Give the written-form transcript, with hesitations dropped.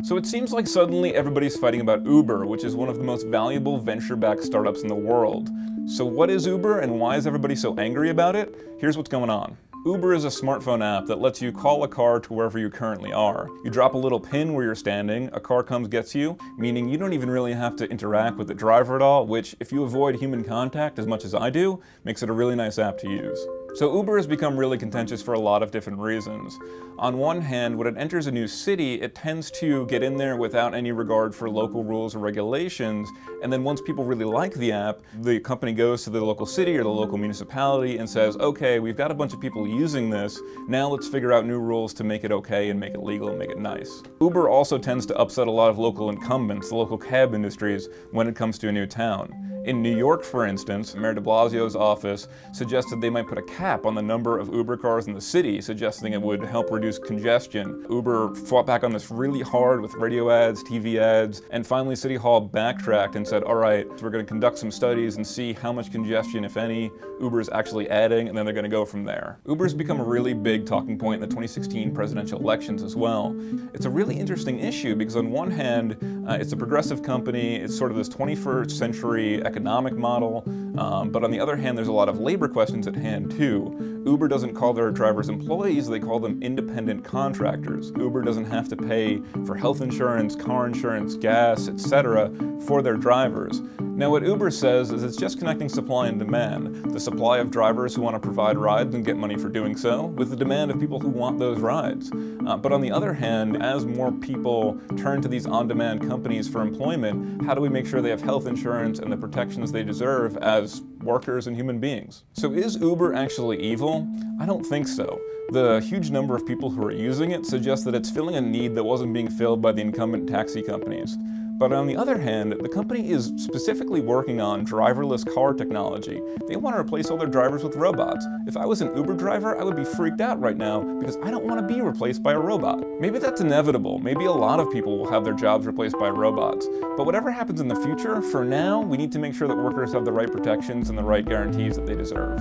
So it seems like suddenly everybody's fighting about Uber, which is one of the most valuable venture-backed startups in the world. So what is Uber and why is everybody so angry about it? Here's what's going on. Uber is a smartphone app that lets you call a car to wherever you currently are. You drop a little pin where you're standing, a car comes gets you, meaning you don't even really have to interact with the driver at all, which, if you avoid human contact as much as I do, makes it a really nice app to use. So Uber has become really contentious for a lot of different reasons. On one hand, when it enters a new city, it tends to get in there without any regard for local rules or regulations, and then once people really like the app, the company goes to the local city or the local municipality and says, okay, we've got a bunch of people using this, now let's figure out new rules to make it okay and make it legal and make it nice. Uber also tends to upset a lot of local incumbents, the local cab industries, when it comes to a new town. In New York, for instance, Mayor de Blasio's office suggested they might put a cap on the number of Uber cars in the city, suggesting it would help reduce congestion. Uber fought back on this really hard with radio ads, TV ads, and finally City Hall backtracked and said, all right, so we're going to conduct some studies and see how much congestion, if any, Uber is actually adding, and then they're going to go from there. Uber's become a really big talking point in the 2016 presidential elections as well. It's a really interesting issue because on one hand, it's a progressive company, it's sort of this 21st century economic model, but on the other hand, there's a lot of labor questions at hand too. Uber doesn't call their drivers employees, they call them independent contractors. Uber doesn't have to pay for health insurance, car insurance, gas, etc. for their drivers. Now what Uber says is it's just connecting supply and demand, the supply of drivers who want to provide rides and get money for doing so, with the demand of people who want those rides. But on the other hand, as more people turn to these on-demand companies for employment, how do we make sure they have health insurance and the protections they deserve as workers and human beings? So is Uber actually evil? I don't think so. The huge number of people who are using it suggests that it's filling a need that wasn't being filled by the incumbent taxi companies. But on the other hand, the company is specifically working on driverless car technology. They want to replace all their drivers with robots. If I was an Uber driver, I would be freaked out right now because I don't want to be replaced by a robot. Maybe that's inevitable. Maybe a lot of people will have their jobs replaced by robots. But whatever happens in the future, for now, we need to make sure that workers have the right protections and the right guarantees that they deserve.